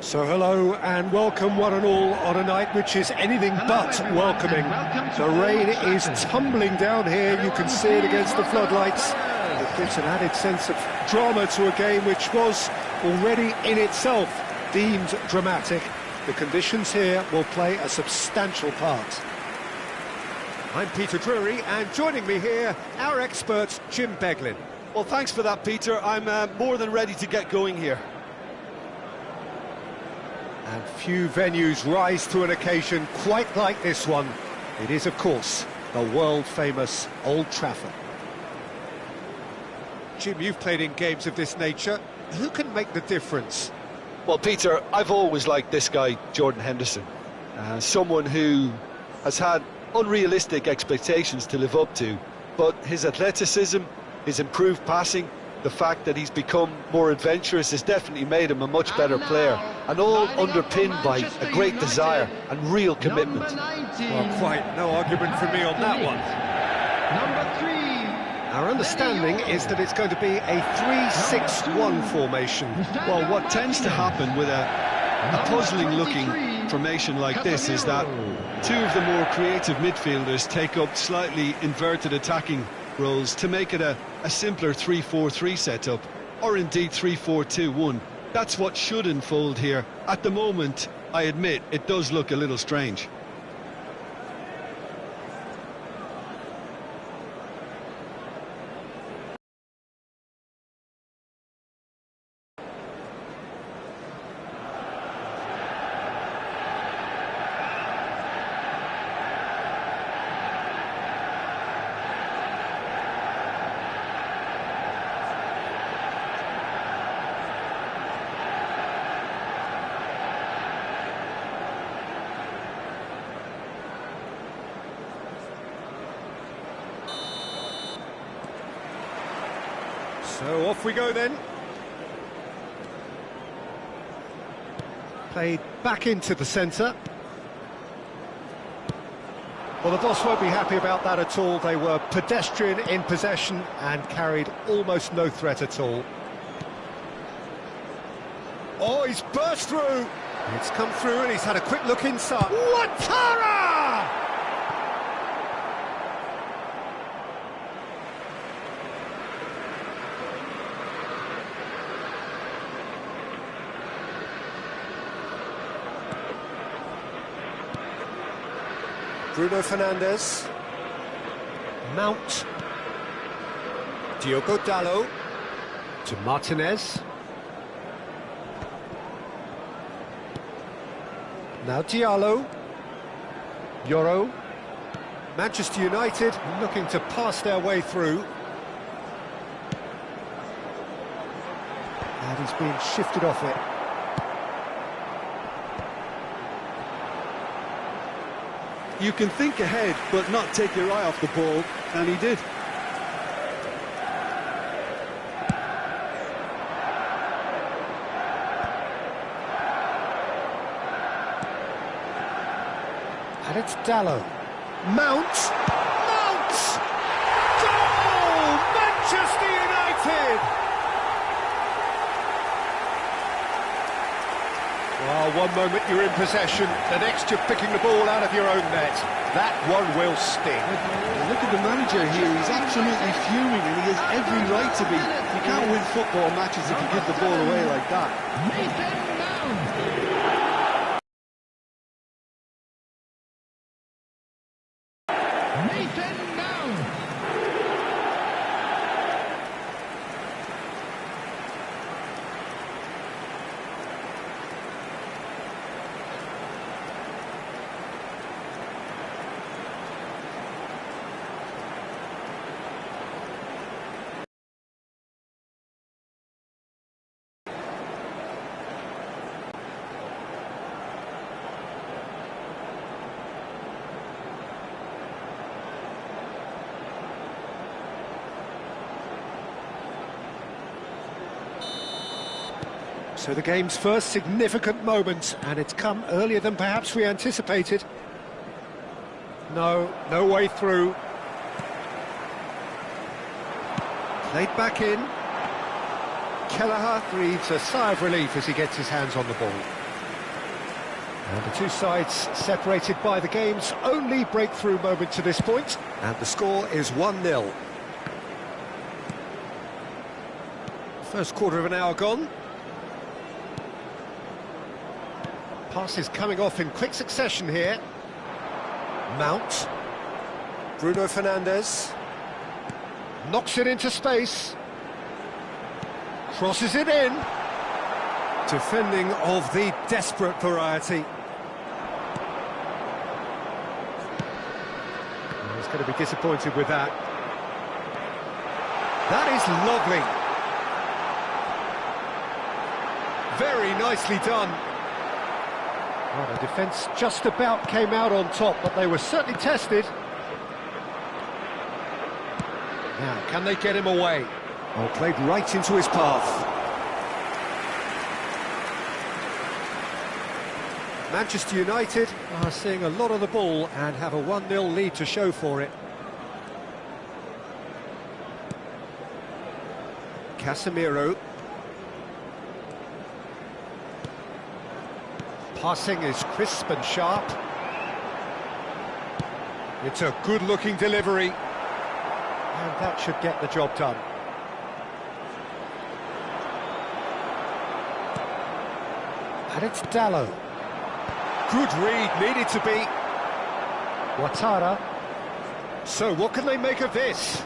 So hello and welcome one and all on a night which is anything but welcoming. The rain is tumbling down here, you can see it against the floodlights. It gives an added sense of drama to a game which was already in itself deemed dramatic. The conditions here will play a substantial part. I'm Peter Drury, and joining me here, our expert Jim Beglin. Well, thanks for that, Peter. I'm more than ready to get going here. And few venues rise to an occasion quite like this one. It is, of course, the world-famous Old Trafford. Jim, you've played in games of this nature. Who can make the difference? Well, Peter, I've always liked this guy, Jordan Henderson. Someone who has had unrealistic expectations to live up to, but his athleticism, his improved passing, the fact that he's become more adventurous has definitely made him a much better player, and all underpinned by a great desire and real commitment. Well, quite no argument from me on that one. Number 3. Our understanding is that it's going to be a 3-6-1 formation. Well, what tends to happen with a puzzling-looking formation like this is that two of the more creative midfielders take up slightly inverted attacking roles to make it a simpler 3-4-3 setup, or indeed 3-4-2-1. That's what should unfold here. At the moment, I admit, it does look a little strange. So off we go then. Played back into the centre. Well, the boss won't be happy about that at all. They were pedestrian in possession and carried almost no threat at all. Oh, he's burst through. It's come through and he's had a quick look inside. Ouattara! Bruno Fernandes, Mount, Diogo Dalot, to Martinez, now Diallo, Yoro, Manchester United looking to pass their way through, and he's being shifted off it. You can think ahead, but not take your eye off the ball, and he did. And it's Dalot. Mount! Goal! Manchester United! Well, one moment you're in possession, the next you're picking the ball out of your own net. That one will sting. Look at the manager here, he's absolutely fuming and he has every right to be. You can't win football matches if you give the ball away like that. So the game's first significant moment, and it's come earlier than perhaps we anticipated. No way through. Played back in. Kelleher breathes a sigh of relief as he gets his hands on the ball. And the two sides separated by the game's only breakthrough moment to this point. And the score is 1-0. First quarter of an hour gone. Passes coming off in quick succession here. Mount. Bruno Fernandes. Knocks it into space. Crosses it in. Defending of the desperate variety. He's going to be disappointed with that. That is lovely. Very nicely done. Well, the defence just about came out on top, but they were certainly tested. Now, can they get him away? Oh, played right into his path. Manchester United are seeing a lot of the ball and have a 1-0 lead to show for it. Casemiro. Passing is crisp and sharp. It's a good-looking delivery. And that should get the job done. And it's Dallo. Good read, needed to be. Ouattara. So what can they make of this?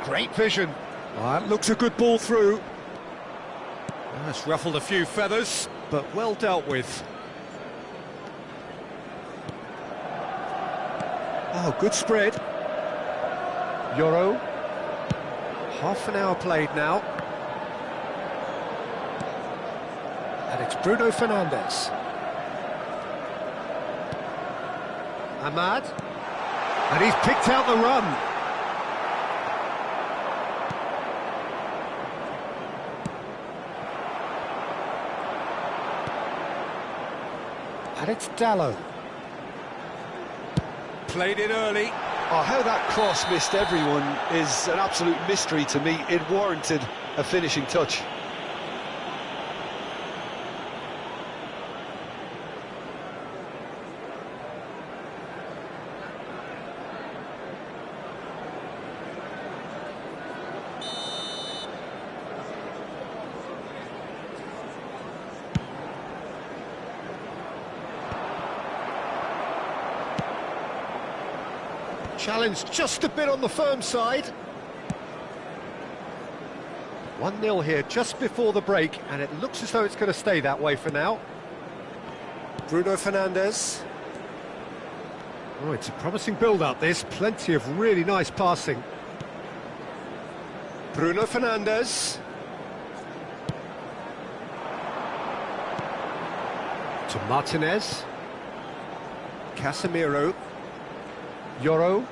Great vision. That looks a good ball through. That's ruffled a few feathers, but well dealt with. Oh, good spread. Euro. Half an hour played now. And it's Bruno Fernandes. Ahmad. And he's picked out the run. And it's Dallo. Played it early. Oh, how that cross missed everyone is an absolute mystery to me. It warranted a finishing touch. Challenge just a bit on the firm side. 1-0 here just before the break, and it looks as though it's going to stay that way for now. Bruno Fernandes. Oh, it's a promising build-up, this. Plenty of really nice passing. Bruno Fernandes. To Martinez. Casemiro. Euro.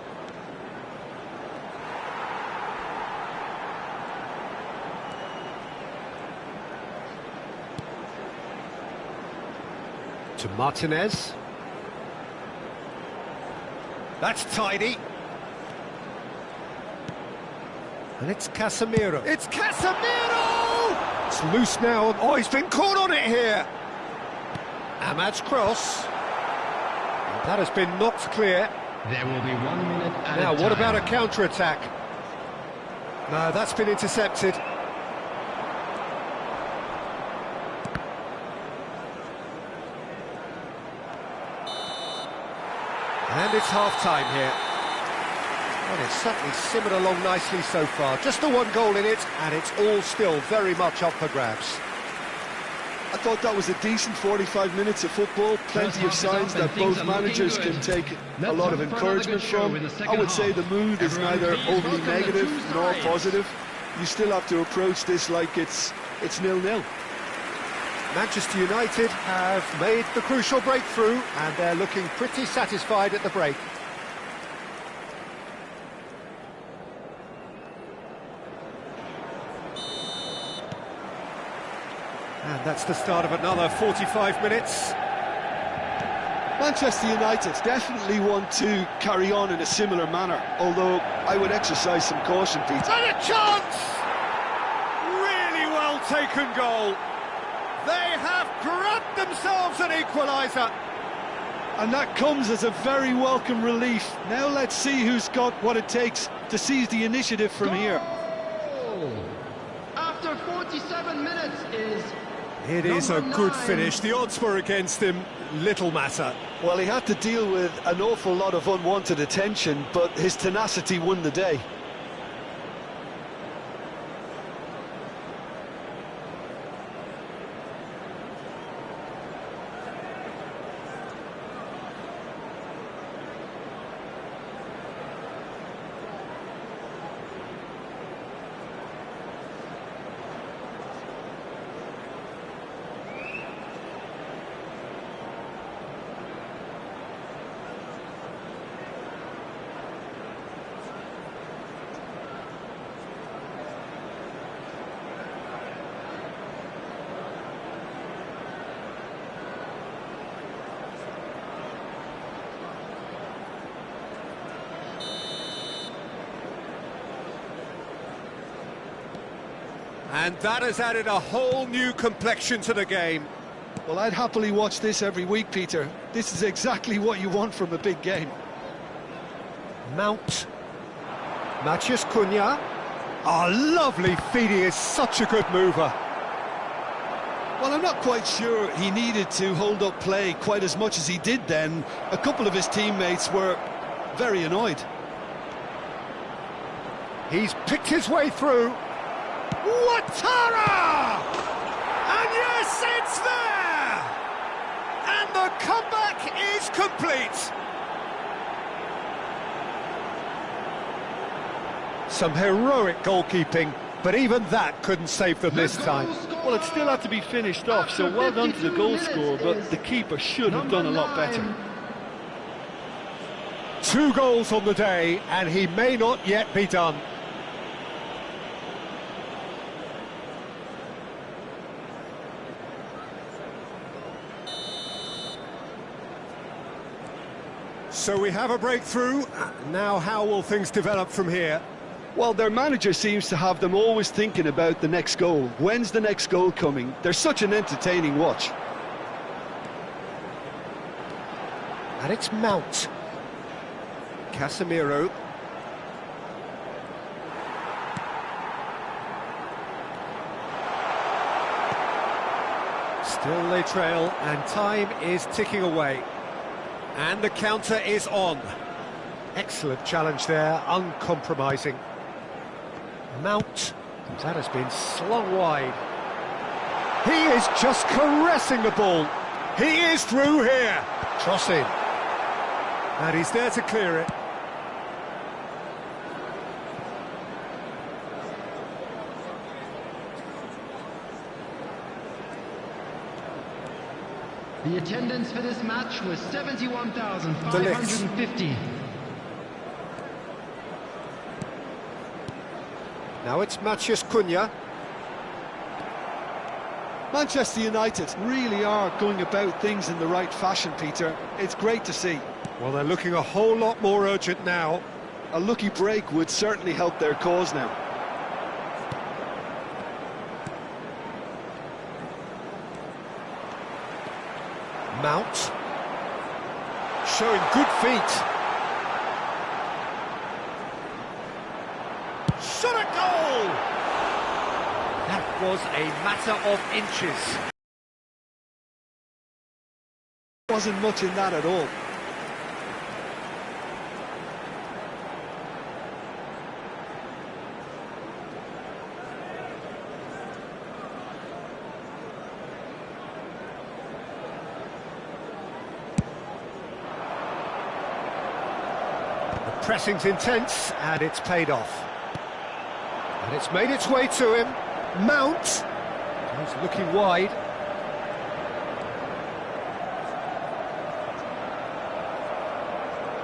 To Martinez. That's tidy. And it's Casemiro. It's Casemiro! It's loose now. Oh, he's been caught on it here. Ahmad's cross. And that has been knocked clear. There will be 1 minute at Now, a time. what about a counter-attack? No, that's been intercepted. And it's half-time here. Well, it's certainly simmered along nicely so far. Just the one goal in it, and it's all still very much up for grabs. I thought that was a decent 45 minutes of football. Plenty of signs that both managers can take a lot of encouragement from. I would say the mood is neither overly negative nor positive. You still have to approach this like it's 0-0. Manchester United have made the crucial breakthrough, and they're looking pretty satisfied at the break. And that's the start of another 45 minutes. Manchester United definitely want to carry on in a similar manner, although I would exercise some caution, Peter. And a chance! Really well taken goal. They have grabbed themselves an equaliser. And that comes as a very welcome relief. Now let's see who's got what it takes to seize the initiative from here. After 47 minutes is... It is a good finish. The odds were against him, little matter. Well, he had to deal with an awful lot of unwanted attention, but his tenacity won the day. And that has added a whole new complexion to the game. Well, I'd happily watch this every week, Peter. This is exactly what you want from a big game. Mount. Matheus Cunha. Oh, lovely feed. He is such a good mover. Well, I'm not quite sure he needed to hold up play quite as much as he did then. A couple of his teammates were very annoyed. He's picked his way through. Ouattara! And yes, it's there! And the comeback is complete. Some heroic goalkeeping, but even that couldn't save them this time. Well, it still had to be finished off, so well done to the goal scorer, but the keeper should have done a lot better. 2 goals on the day, and he may not yet be done. So we have a breakthrough. Now how will things develop from here? Well, their manager seems to have them always thinking about the next goal. When's the next goal coming? They're such an entertaining watch. And it's Mount. Casemiro. Still they trail, and time is ticking away. And the counter is on. Excellent challenge there, uncompromising. Mount, that has been slung wide. He is just caressing the ball. He is through here. Cross in. And he's there to clear it. The attendance for this match was 71,550. Now it's Matheus Cunha. Manchester United really are going about things in the right fashion, Peter. It's great to see. Well, they're looking a whole lot more urgent now. A lucky break would certainly help their cause now. Mount. Showing good feet. Shot a goal! That was a matter of inches. Wasn't much in that at all. Pressing's intense, and it's paid off. And it's made its way to him. Mount. He's looking wide.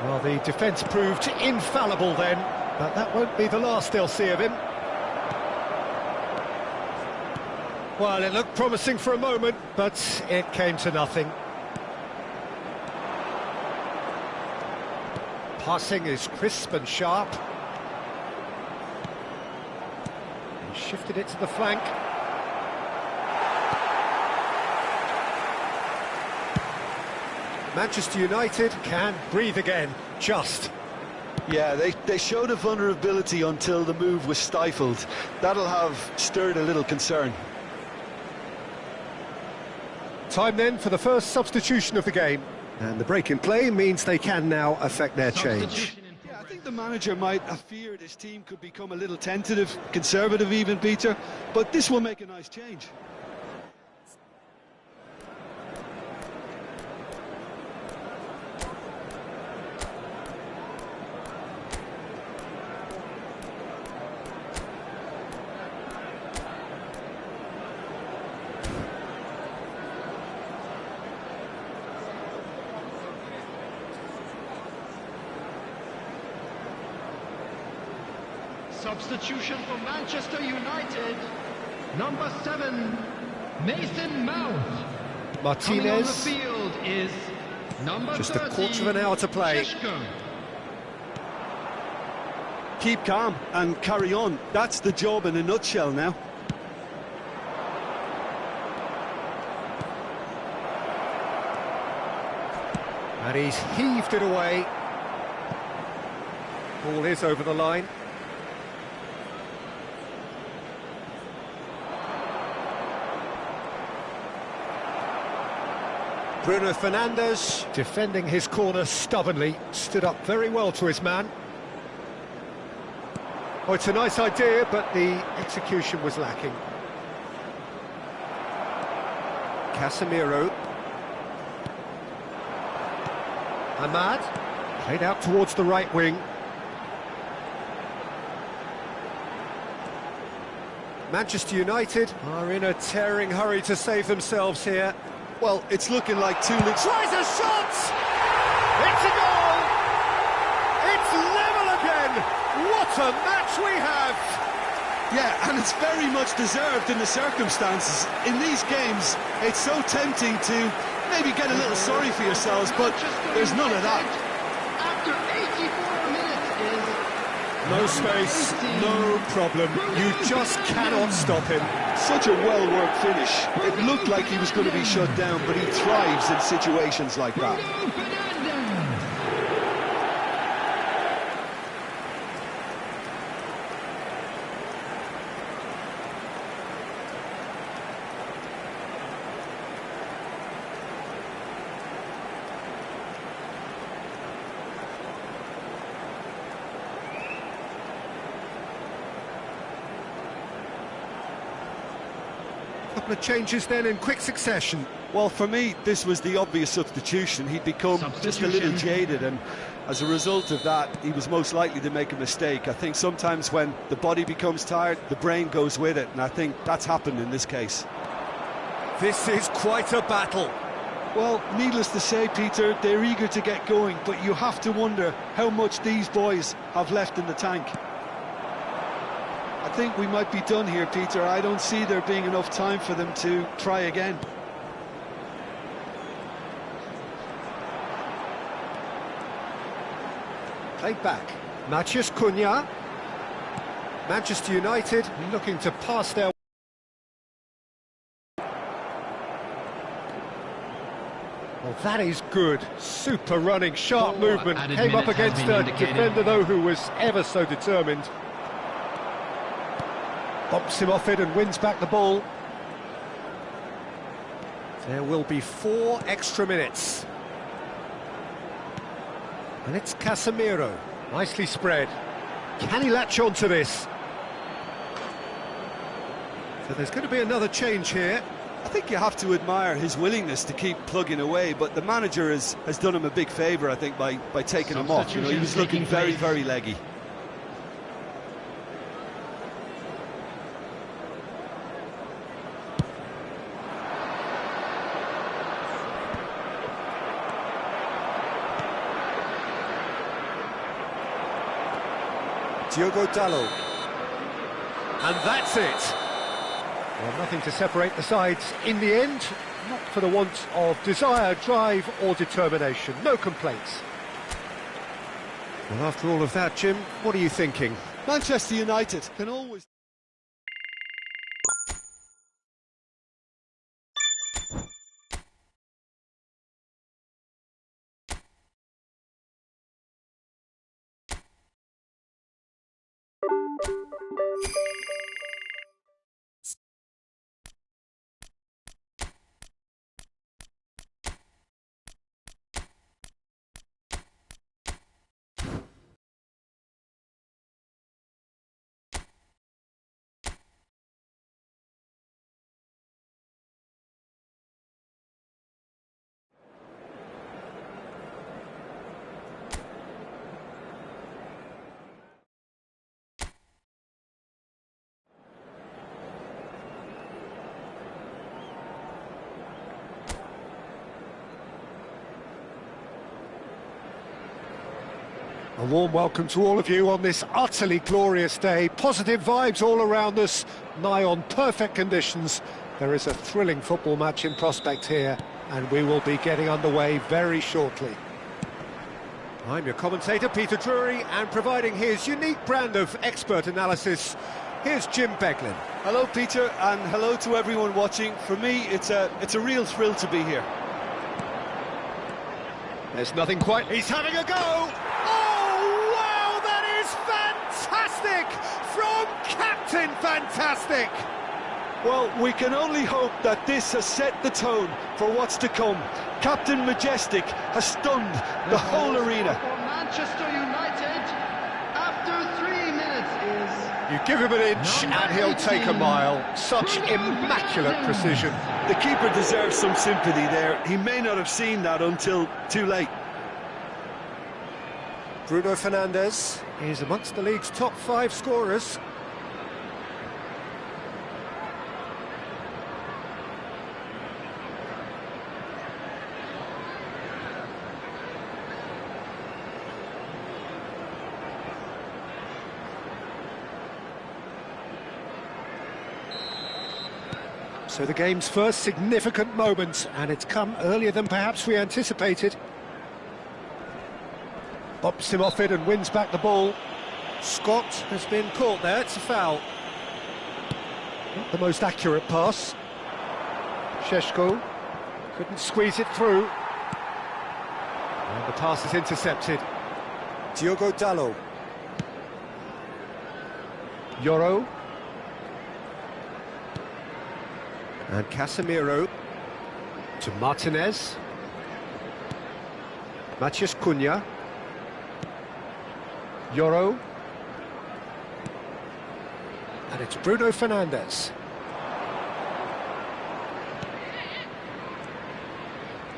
Well, the defence proved infallible then, but that won't be the last they'll see of him. Well, it looked promising for a moment, but it came to nothing. Passing is crisp and sharp. He shifted it to the flank. Manchester United can breathe again, just. Yeah, they showed a vulnerability until the move was stifled. That'll have stirred a little concern. Time then for the first substitution of the game. And the break in play means they can now affect their change. Yeah, I think the manager might have feared his team could become a little tentative, conservative even, Peter, but this will make a nice change. Substitution for Manchester United. Number 7, Mason Mount. Coming on the Martinez, field is number just 30, a quarter of an hour to play. Shishko. Keep calm and carry on. That's the job in a nutshell now. And he's heaved it away. Ball is over the line. Bruno Fernandes, defending his corner stubbornly, stood up very well to his man. Oh, it's a nice idea, but the execution was lacking. Casemiro. Ahmad, played out towards the right wing. Manchester United are in a tearing hurry to save themselves here. Well, it's looking like two legs. Tries a shot! It's a goal! It's level again! What a match we have! Yeah, and it's very much deserved in the circumstances. In these games, it's so tempting to maybe get a little sorry for yourselves, but there's none of that. After 84 minutes is No space, no problem. You just cannot stop him. Such a well-worked finish. It looked like he was going to be shut down, but he thrives in situations like that. Bruno Fernandes. Couple of changes then in quick succession. Well, for me, this was the obvious substitution. He'd become just a little jaded, and as a result of that, he was most likely to make a mistake. I think sometimes when the body becomes tired, the brain goes with it, and I think that's happened in this case. This is quite a battle. Well, needless to say, Peter, they're eager to get going, but you have to wonder how much these boys have left in the tank. I think we might be done here, Peter. I don't see there being enough time for them to try again. Played back. Matheus Cunha. Manchester United looking to pass their... Well, that is good. Super running, sharp movement. Came up against a defender, though, who was ever so determined. Bumps him off it and wins back the ball. There will be 4 extra minutes. And it's Casemiro. Nicely spread. Can he latch on to this? So there's going to be another change here. I think you have to admire his willingness to keep plugging away, but the manager has done him a big favour, I think, by taking him off. You know, he was looking very, very leggy. Diogo Dalot. And that's it. Well, nothing to separate the sides in the end, not for the want of desire, drive or determination. No complaints. Well, after all of that, Jim, what are you thinking? Manchester United can always... A warm welcome to all of you on this utterly glorious day. Positive vibes all around us, nigh on perfect conditions. There is a thrilling football match in prospect here, and we will be getting underway very shortly. I'm your commentator, Peter Drury, and providing his unique brand of expert analysis, here's Jim Beglin. Hello, Peter, and hello to everyone watching. For me, it's a real thrill to be here. There's nothing quite... He's having a go! Fantastic! From Captain Fantastic! Well, we can only hope that this has set the tone for what's to come. Captain Majestic has stunned the whole arena. For Manchester United, after 3 minutes is... You give him an inch and he'll take a mile. Such immaculate precision. The keeper deserves some sympathy there. He may not have seen that until too late. Bruno Fernandes is amongst the league's top 5 scorers. So the game's first significant moment, and it's come earlier than perhaps we anticipated. Bops him off it and wins back the ball. Scott has been caught there, it's a foul. Not the most accurate pass. Šeško couldn't squeeze it through. And the pass is intercepted. Diogo Dalot. Yoro. And Casemiro to Martinez. Matheus Cunha. Yoro. And it's Bruno Fernandes.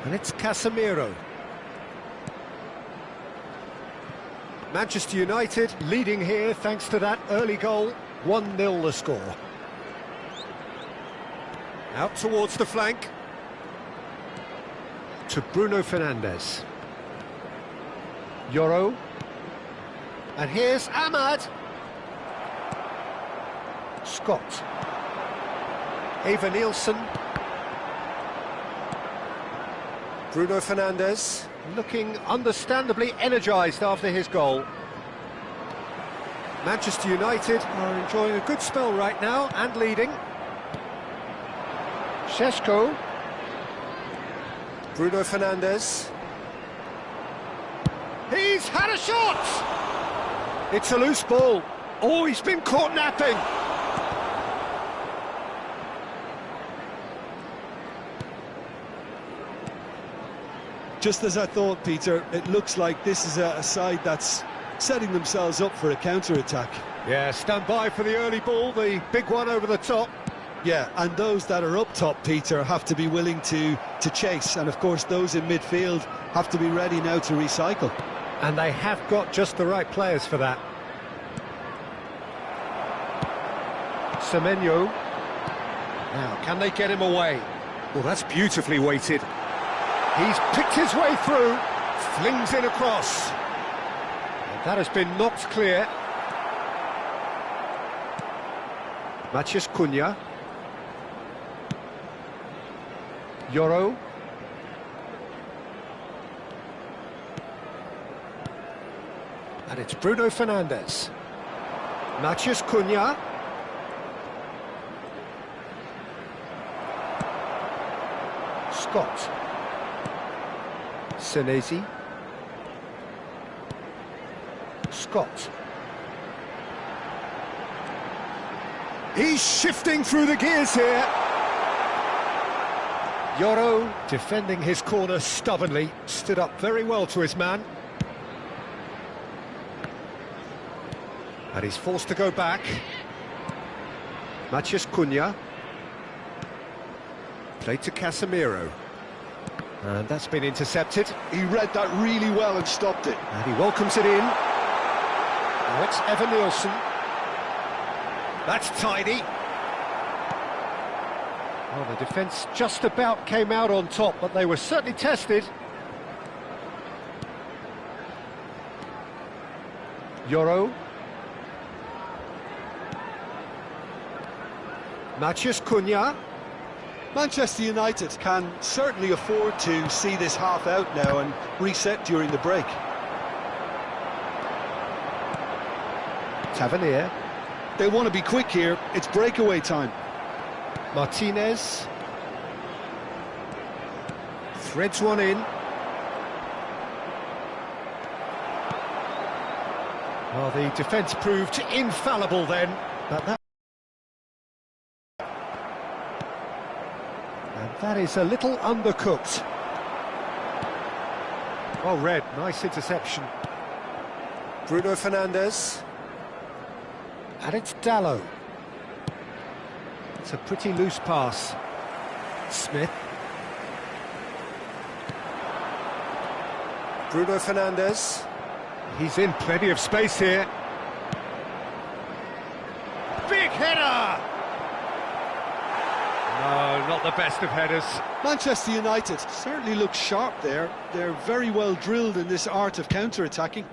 And it's Casemiro. Manchester United leading here thanks to that early goal. 1-0 the score. Out towards the flank. To Bruno Fernandes. Yoro. And here's Ahmad. Scott. Eva Nielsen. Bruno Fernandes looking understandably energised after his goal. Manchester United are enjoying a good spell right now and leading. Šeško. Bruno Fernandes. He's had a shot! It's a loose ball. Oh, he's been caught napping. Just as I thought, Peter, it looks like this is a side that's setting themselves up for a counter-attack. Yeah, stand by for the early ball, the big one over the top. Yeah, and those that are up top, Peter, have to be willing to chase. And, of course, those in midfield have to be ready now to recycle. And they have got just the right players for that. Semenyo. Now, can they get him away? Well, that's beautifully weighted. He's picked his way through, flings in across. And that has been knocked clear. Matheus Cunha. Yoro. And it's Bruno Fernandes. Matheus Cunha. Scott. Senesi. He's shifting through the gears here. Yoro defending his corner stubbornly, stood up very well to his man. And he's forced to go back. Matías Cunha. Played to Casemiro. And that's been intercepted. He read that really well and stopped it. And he welcomes it in. Now it's Evan Nielsen. That's tidy. Well, the defence just about came out on top, but they were certainly tested. Yoro. Matías Cunha. Manchester United can certainly afford to see this half out now and reset during the break. Tavernier. They want to be quick here, it's breakaway time. Martinez. Threads one in. Well, the defence proved infallible then, but that is a little undercooked. Well read, nice interception. Bruno Fernandes. And it's Dalot. It's a pretty loose pass. Smith. Bruno Fernandes. He's in plenty of space here. Big header! No, not the best of headers. Manchester United certainly look sharp there. They're very well drilled in this art of counter-attacking.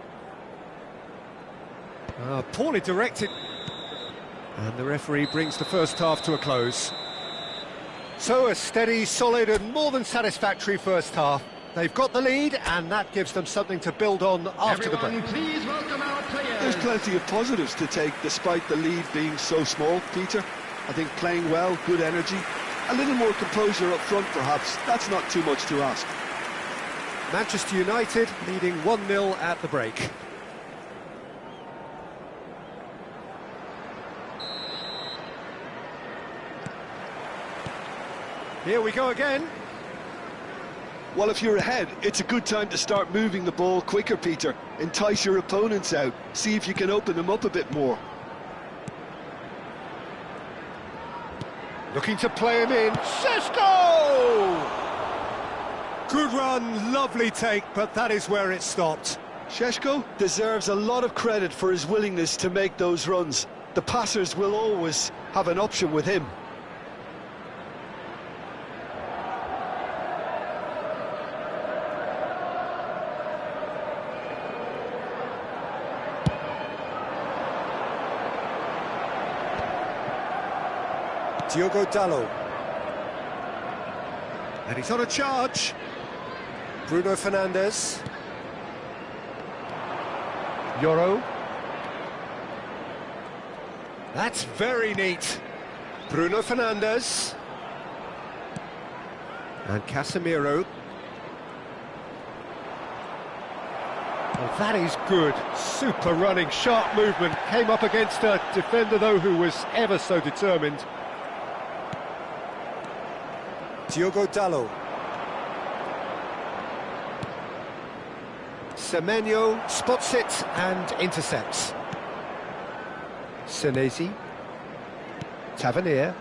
Poorly directed. And the referee brings the first half to a close. So a steady, solid and more than satisfactory first half. They've got the lead and that gives them something to build on after the break. Please welcome our players. There's plenty of positives to take despite the lead being so small, Peter. I think playing well, good energy, a little more composure up front perhaps, that's not too much to ask. Manchester United leading 1-0 at the break. Here we go again. Well, if you're ahead, it's a good time to start moving the ball quicker, Peter. Entice your opponents out, see if you can open them up a bit more. Looking to play him in. Šeško! Good run, lovely take, but that is where it stopped. Šeško deserves a lot of credit for his willingness to make those runs. The passers will always have an option with him. Diogo Dalot. And he's on a charge. Bruno Fernandes. Yoro. That's very neat. Bruno Fernandes. And Casemiro. Well, that is good. Super running, sharp movement. Came up against a defender, though, who was ever so determined. Diogo Dalot. Semenyo spots it and intercepts. Senesi. Tavernier.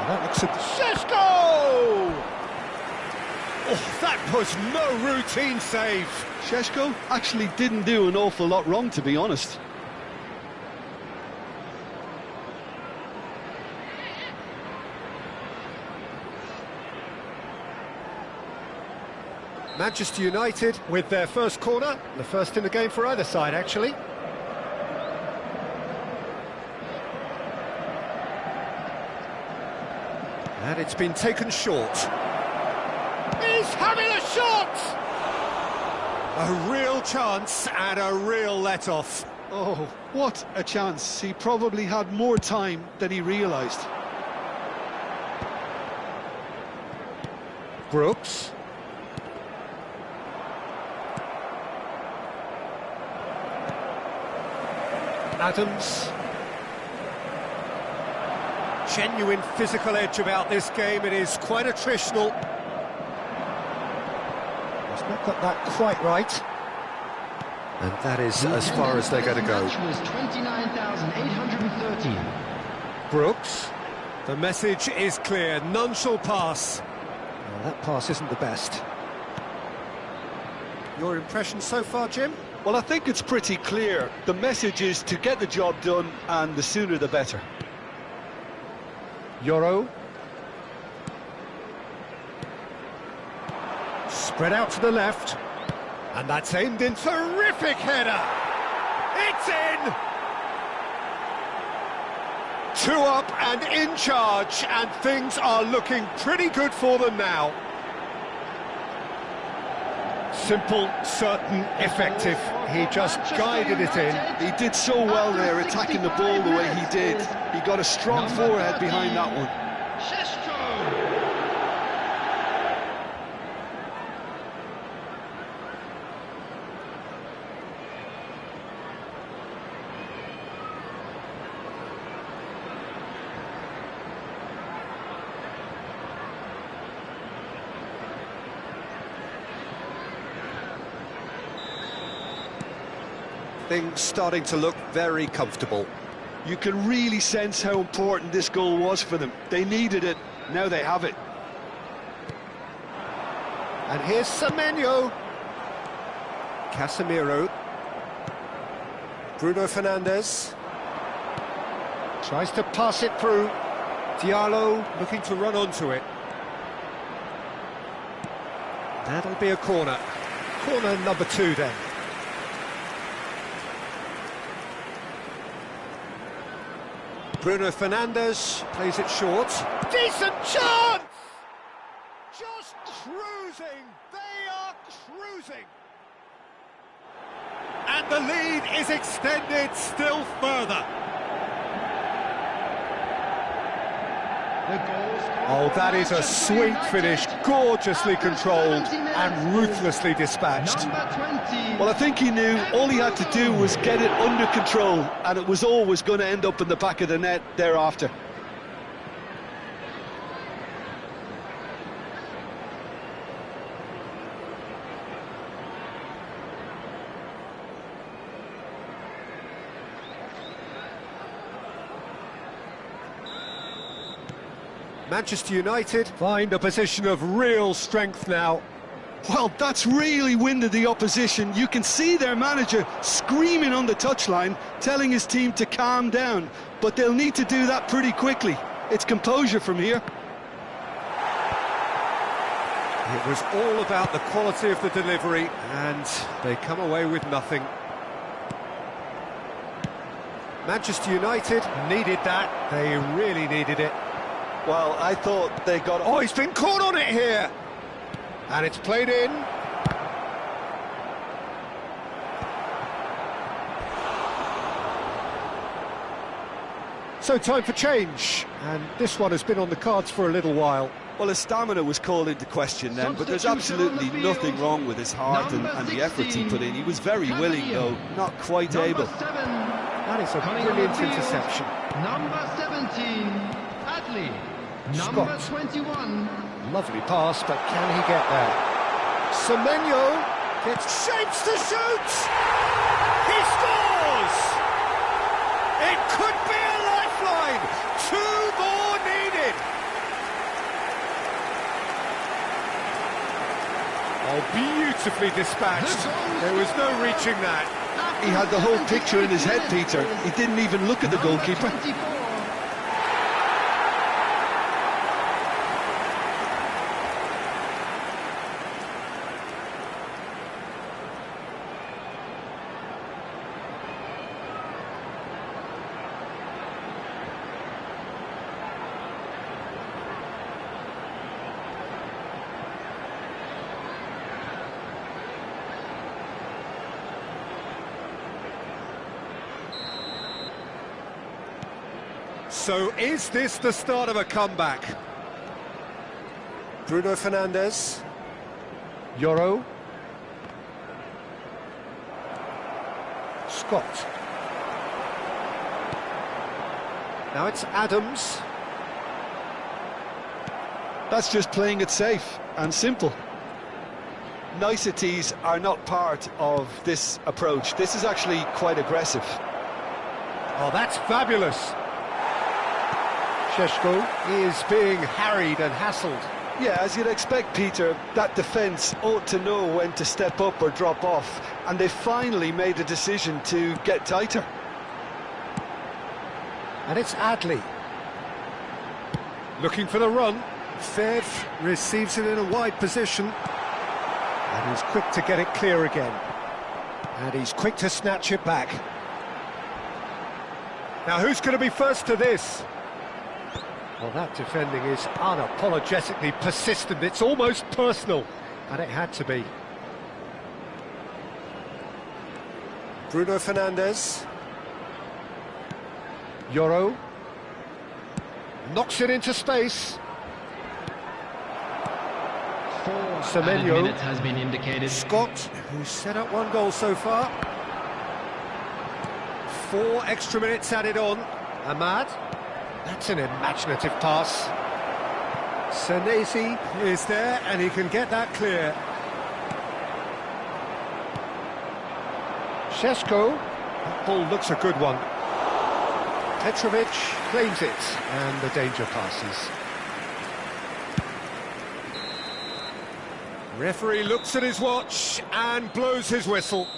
That looks at Šeško! Oh, that was no routine save. Šeško actually didn't do an awful lot wrong, to be honest. Manchester United with their first corner, the first in the game for either side, actually. And it's been taken short. He's having a shot! A real chance and a real let-off. Oh, what a chance. He probably had more time than he realised. Brooks. Adams. Genuine physical edge about this game. It is quite attritional. He's not got that quite right. And that is as far as they're going to go. The match was 29,830. Brooks. The message is clear. None shall pass. Well, that pass isn't the best. Your impression so far, Jim? Well, I think it's pretty clear. The message is to get the job done, and the sooner the better. Euro. Spread out to the left. And that's aimed in. Terrific header! It's in! 2 up and in charge, and things are looking pretty good for them now. Simple, certain, effective. He just guided it in. He did so well there, attacking the ball the way he did. He got a strong forehead behind that one. Things starting to look very comfortable. You can really sense how important this goal was for them. They needed it, now they have it. And here's Semenyo. Casemiro. Bruno Fernandes. Tries to pass it through. Diallo looking to run onto it. That'll be a corner. Corner number 2 then. Bruno Fernandes plays it short. Decent chance! Just cruising. They are cruising. And the lead is extended still further. Oh, that is a sweet finish, gorgeously controlled and ruthlessly dispatched. Well, I think he knew all he had to do was get it under control, and it was always going to end up in the back of the net thereafter. Manchester United find a position of real strength now. Well, that's really winded the opposition. You can see their manager screaming on the touchline, telling his team to calm down. But they'll need to do that pretty quickly. It's composure from here. It was all about the quality of the delivery, and they come away with nothing. Manchester United needed that. They really needed it. Well, I thought they got... Oh, he's been caught on it here! And it's played in. So time for change, and this one has been on the cards for a little while. Well, his stamina was called into question then, but there's absolutely nothing wrong with his heart and the efforts he put in. He was very willing, though, not quite able. That is a brilliant interception. Number 17, Adley. Number 21. Lovely pass, but can he get there? Semenyo gets shapes to shoot! He scores! It could be a lifeline! 2 more needed! Oh, beautifully dispatched. There was no reaching that. He had the whole picture in his head, Peter. He didn't even look at the goalkeeper. So is this the start of a comeback? Bruno Fernandes. Euro. Scott. Now it's Adams. That's just playing it safe and simple. Niceties are not part of this approach. This is actually quite aggressive. Oh, that's fabulous. Šeško is being harried and hassled. Yeah, as you'd expect, Peter, that defence ought to know when to step up or drop off, and they finally made a decision to get tighter. And it's Adley. Looking for the run. Fev receives it in a wide position. And he's quick to get it clear again. And he's quick to snatch it back. Now who's going to be first to this? Well, that defending is unapologetically persistent. It's almost personal. And it had to be. Bruno Fernandes. Yoro. Knocks it into space. Semenyo has been indicated. Scott, who's set up one goal so far. 4 extra minutes added on. Ahmad. That's an imaginative pass. Senesi is there, and he can get that clear. Šeško. That ball looks a good one. Petrovic claims it, and the danger passes. Referee looks at his watch and blows his whistle.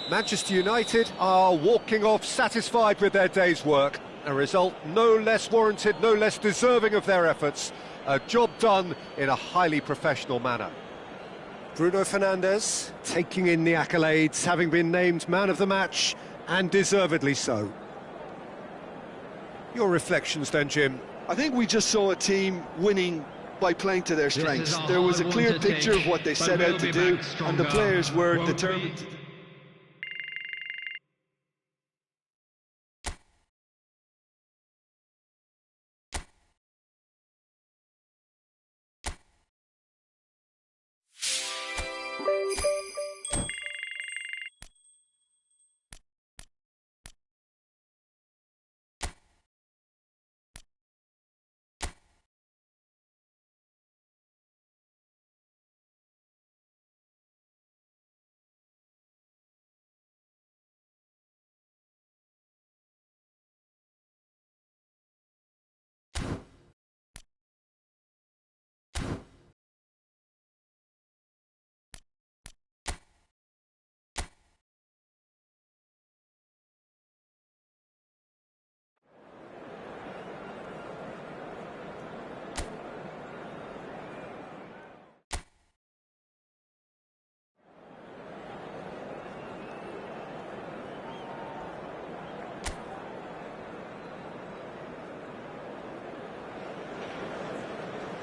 Manchester United are walking off satisfied with their day's work. A result no less warranted, no less deserving of their efforts. A job done in a highly professional manner. Bruno Fernandes taking in the accolades, having been named man of the match, and deservedly so. Your reflections then, Jim? I think we just saw a team winning by playing to their strengths. There was a clear picture of what they set out to do, and the players were determined.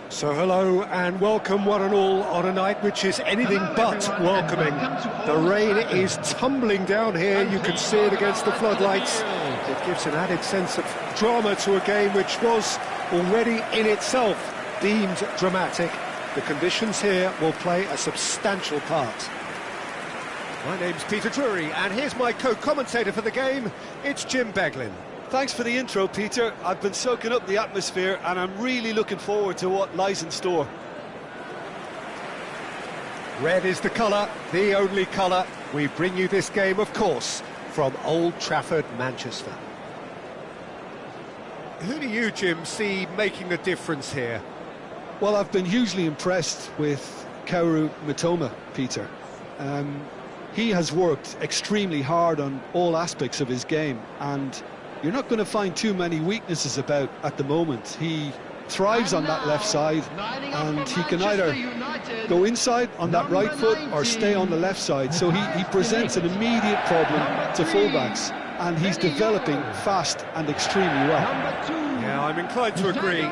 So hello and welcome one and all on a night which is anything but welcoming. The rain is tumbling down here, you can see it against the floodlights. It gives an added sense of drama to a game which was already in itself deemed dramatic. The conditions here will play a substantial part. My name's Peter Drury and here's my co-commentator for the game, it's Jim Beglin. Thanks for the intro, Peter. I've been soaking up the atmosphere and I'm really looking forward to what lies in store. Red is the colour, the only colour. We bring you this game, of course, from Old Trafford, Manchester. Who do you, Jim, see making a difference here? Well, I've been hugely impressed with Kaoru Mitoma, Peter. He has worked extremely hard on all aspects of his game, and you're not going to find too many weaknesses about at the moment. He thrives on that left side, and he can either go inside on that right foot or stay on the left side. So he presents an immediate problem to fullbacks, and he's developing fast and extremely well. Yeah, I'm inclined to agree.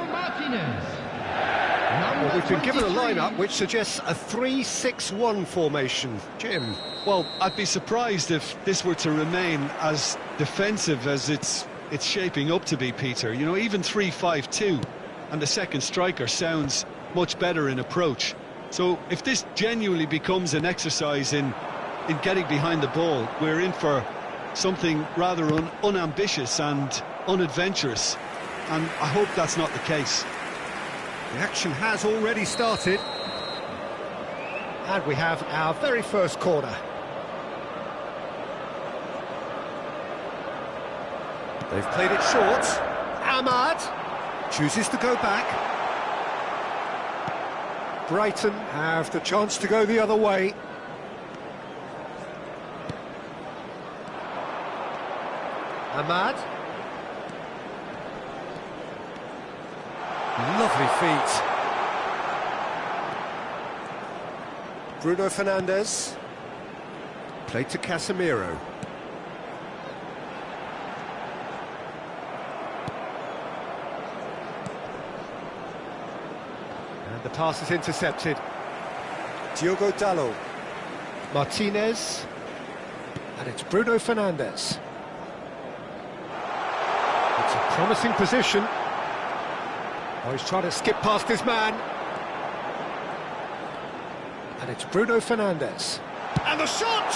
Well, we've been given a lineup which suggests a 3-6-1 formation. Jim? Well, I'd be surprised if this were to remain as defensive as it's shaping up to be, Peter. You know, even 3-5-2 and the second striker sounds much better in approach. So if this genuinely becomes an exercise in getting behind the ball, we're in for something rather unambitious and unadventurous, and I hope that's not the case. The action has already started. And we have our very first corner. They've played it short. Ahmad chooses to go back. Brighton have the chance to go the other way. Ahmad. Lovely feet. Bruno Fernandes. Played to Casemiro. And the pass is intercepted. Diogo Dalot. Martinez. And it's Bruno Fernandes. It's a promising position. Oh, he's trying to skip past his man. And it's Bruno Fernandes. And the shot!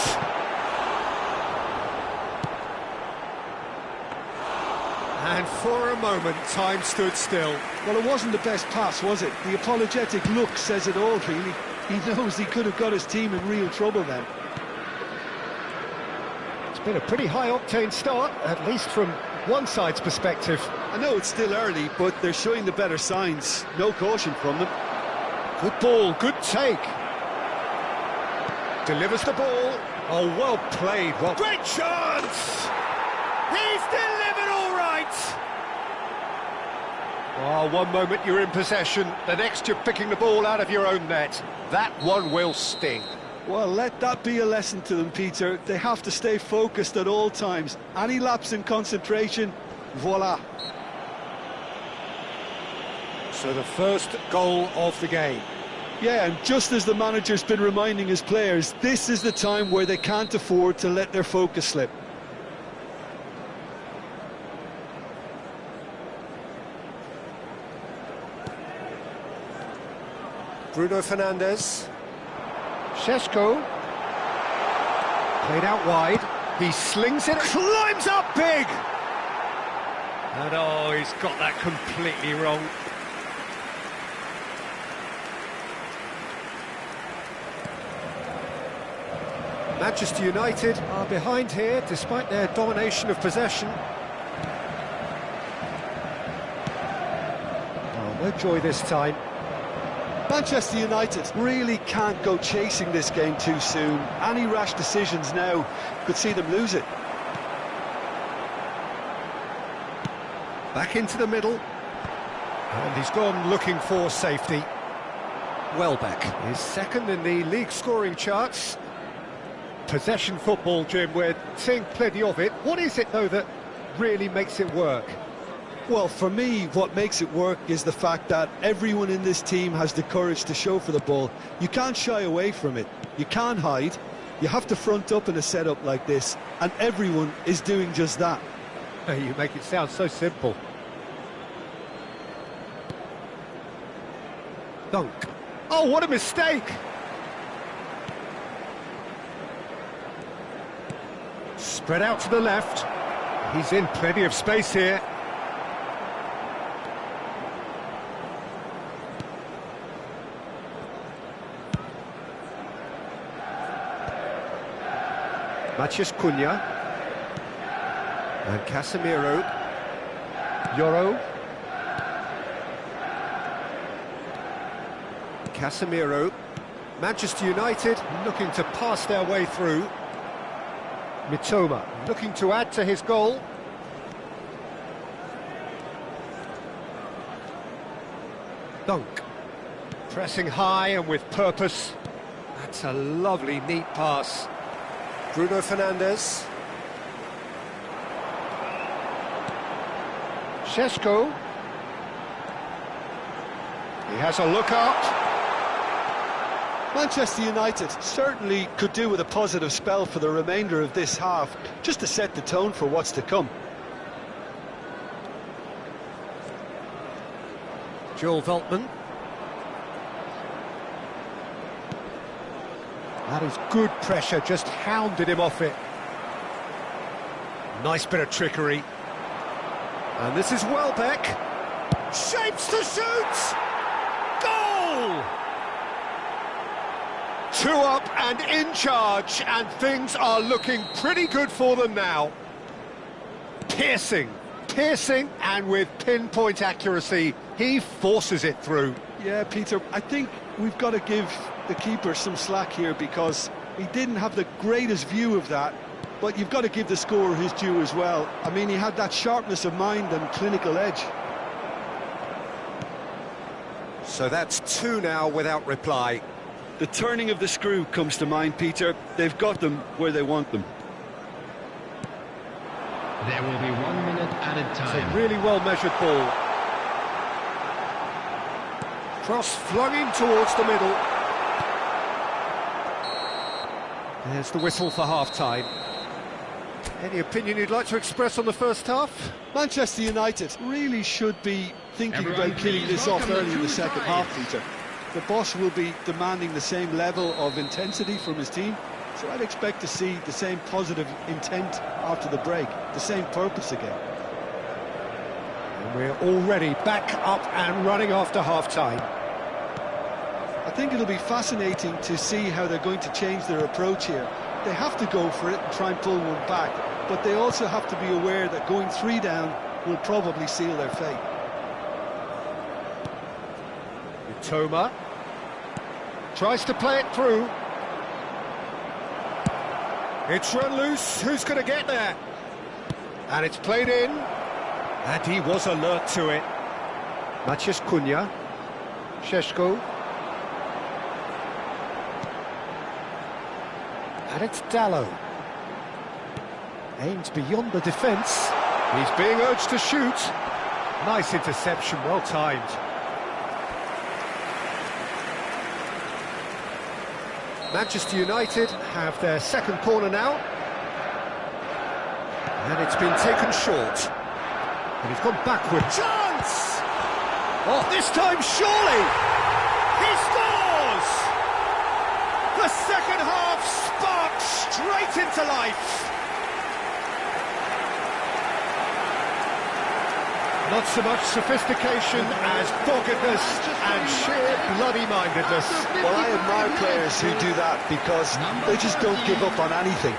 And for a moment, time stood still. Well, it wasn't the best pass, was it? The apologetic look says it all, really. He knows he could have got his team in real trouble then. It's been a pretty high-octane start, at least from one side's perspective. I know it's still early, but they're showing the better signs. No caution from them. Good ball, good take. Delivers the ball. Oh, well played. Well, great chance! He's delivered all right! Oh, one moment you're in possession, the next you're picking the ball out of your own net. That one will sting. Well, let that be a lesson to them, Peter. They have to stay focused at all times. Any lapse in concentration, voila. So the first goal of the game. Yeah, and just as the manager's been reminding his players, this is the time where they can't afford to let their focus slip. Bruno Fernandes. Šeško. Played out wide. He slings it, climbs up big! And oh, he's got that completely wrong. Manchester United are behind here, despite their domination of possession. Oh, no joy this time. Manchester United really can't go chasing this game too soon. Any rash decisions now could see them lose it. Back into the middle. And he's gone looking for safety. Welbeck is second in the league scoring charts. Possession football, Jim, we're seeing plenty of it. What is it, though, that really makes it work? Well, for me, what makes it work is the fact that everyone in this team has the courage to show for the ball. You can't shy away from it. You can't hide. You have to front up in a setup like this, and everyone is doing just that. You make it sound so simple. Dunk. Oh, what a mistake! Spread out to the left. He's in plenty of space here. Matheus Cunha. And Casemiro. Yoro. Casemiro. Manchester United looking to pass their way through. Mitoma looking to add to his goal. Dunk. Pressing high and with purpose. That's a lovely, neat pass. Bruno Fernandes. Šeško. He has a look up. Manchester United certainly could do with a positive spell for the remainder of this half, just to set the tone for what's to come. Joel Veltman. That is good pressure, just hounded him off it. Nice bit of trickery. And this is Welbeck. Shapes to shoot! Goal! 2 up and in charge, and things are looking pretty good for them now. Piercing, and with pinpoint accuracy, he forces it through. Yeah, Peter, I think we've got to give the keeper some slack here because he didn't have the greatest view of that, but you've got to give the scorer his due as well. I mean, he had that sharpness of mind and clinical edge. So that's 2 now without reply. The turning of the screw comes to mind, Peter. They've got them where they want them. There will be 1 minute added time. It's a really well-measured ball. Cross flung in towards the middle. There's the whistle for half-time. Any opinion you'd like to express on the first half? Manchester United really should be thinking about killing this off early in the second half, Peter. The boss will be demanding the same level of intensity from his team, so I'd expect to see the same positive intent after the break, the same purpose again. And we're already back up and running after half-time. I think it'll be fascinating to see how they're going to change their approach here. They have to go for it and try and pull one back, but they also have to be aware that going 3 down will probably seal their fate. Toma tries to play it through. It's run loose. Who's going to get there? And it's played in. And he was alert to it. Maciej Cunha. Šeško. And it's Dallo. Aims beyond the defence. He's being urged to shoot. Nice interception, well timed. Manchester United have their second corner now. And it's been taken short. And he's gone backward. Chance! Oh, this time surely! He scores! The second half sparks straight into life. Not so much sophistication as doggedness and sheer bloody-mindedness. Well, I admire players who do that because they just don't give up on anything.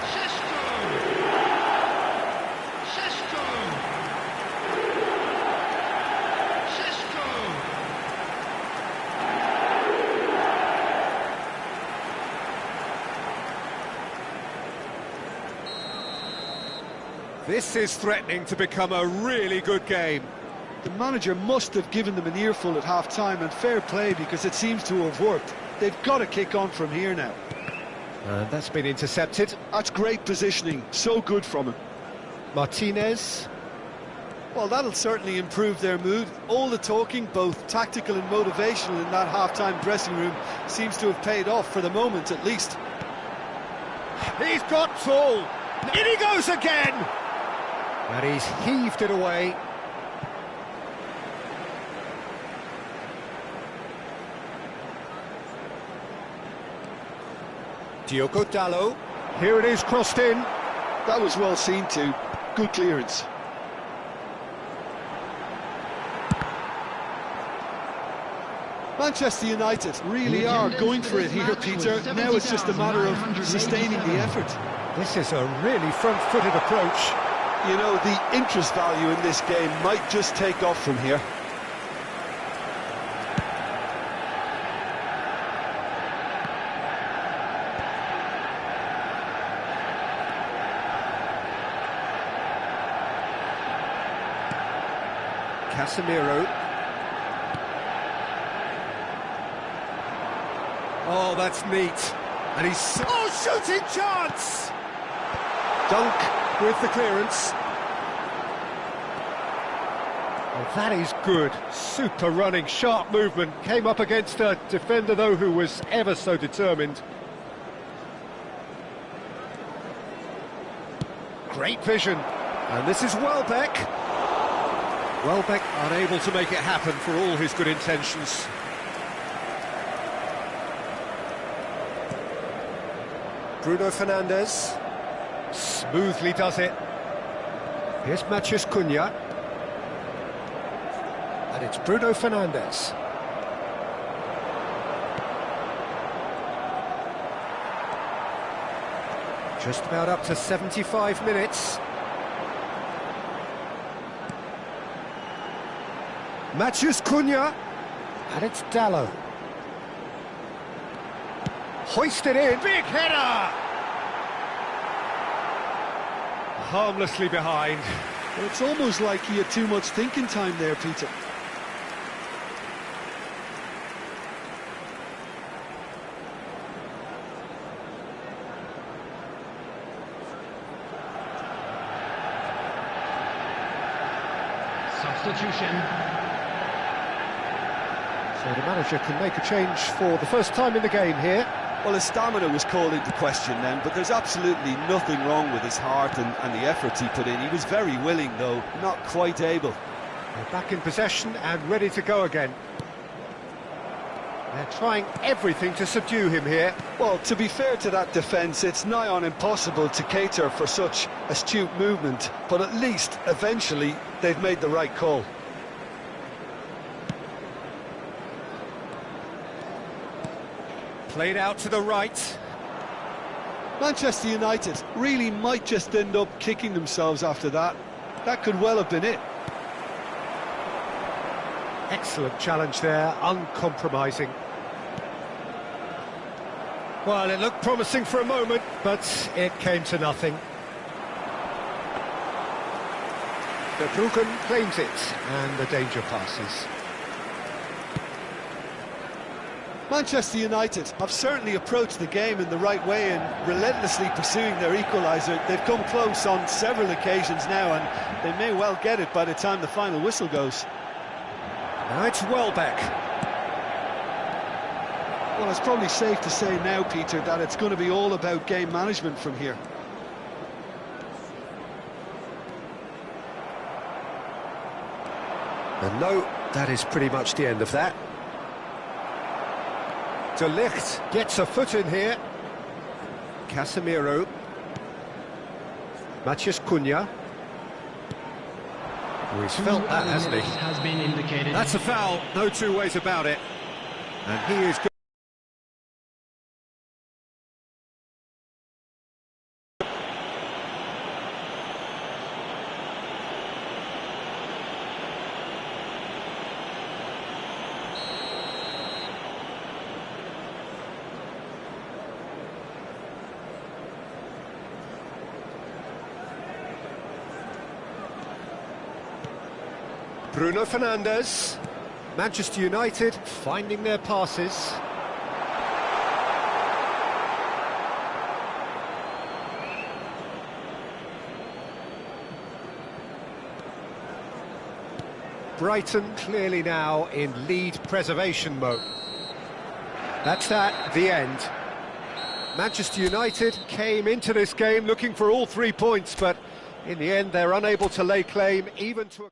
This is threatening to become a really good game. The manager must have given them an earful at half-time, and fair play because it seems to have worked. They've got to kick on from here now. And that's been intercepted. That's great positioning, so good from him. Martinez. Well, that'll certainly improve their mood. All the talking, both tactical and motivational, in that half-time dressing room seems to have paid off for the moment at least. He's got full. In he goes again. And he's heaved it away. Diogo Dallo. Here it is, crossed in. That was well seen too. Good clearance. Manchester United really are going for it here, Peter. Now it's just a matter of sustaining the effort. This is a really front-footed approach. You know, the interest value in this game might just take off from here. Casemiro. Oh, that's neat. And he's... Oh, shooting chance! Dunk with the clearance. Oh, that is good. Super running, sharp movement. Came up against a defender, though, who was ever so determined. Great vision. And this is Welbeck. Welbeck unable to make it happen for all his good intentions. Bruno Fernandes smoothly does it. Here's Matheus Cunha. And it's Bruno Fernandes. Just about up to 75 minutes. Matheus Cunha. And it's Dallo. Hoisted in. Big header! Harmlessly behind. Well, it's almost like he had too much thinking time there, Peter. Substitution. So the manager can make a change for the first time in the game here. Well, his stamina was called into question then, but there's absolutely nothing wrong with his heart and the effort he put in. He was very willing, though, not quite able. They're back in possession and ready to go again. They're trying everything to subdue him here. Well, to be fair to that defence, it's nigh on impossible to cater for such astute movement, but at least, eventually, they've made the right call. Played out to the right. Manchester United really might just end up kicking themselves after that. That could well have been it. Excellent challenge there, uncompromising. Well, it looked promising for a moment, but it came to nothing. The Bruggen claims it, and the danger passes. Manchester United have certainly approached the game in the right way and relentlessly pursuing their equaliser. They've come close on several occasions now, and they may well get it by the time the final whistle goes. Now it's Welbeck. Well, it's probably safe to say now, Peter, that it's going to be all about game management from here. And no, that is pretty much the end of that. De Ligt gets a foot in here. Casemiro. Matheus Cunha. Oh, he's felt that, hasn't he? Has been indicated. That's a foul, no two ways about it. And he is good. Bruno Fernandes. Manchester United finding their passes. Brighton clearly now in lead preservation mode. That's that, the end. Manchester United came into this game looking for all 3 points, but in the end they're unable to lay claim even to a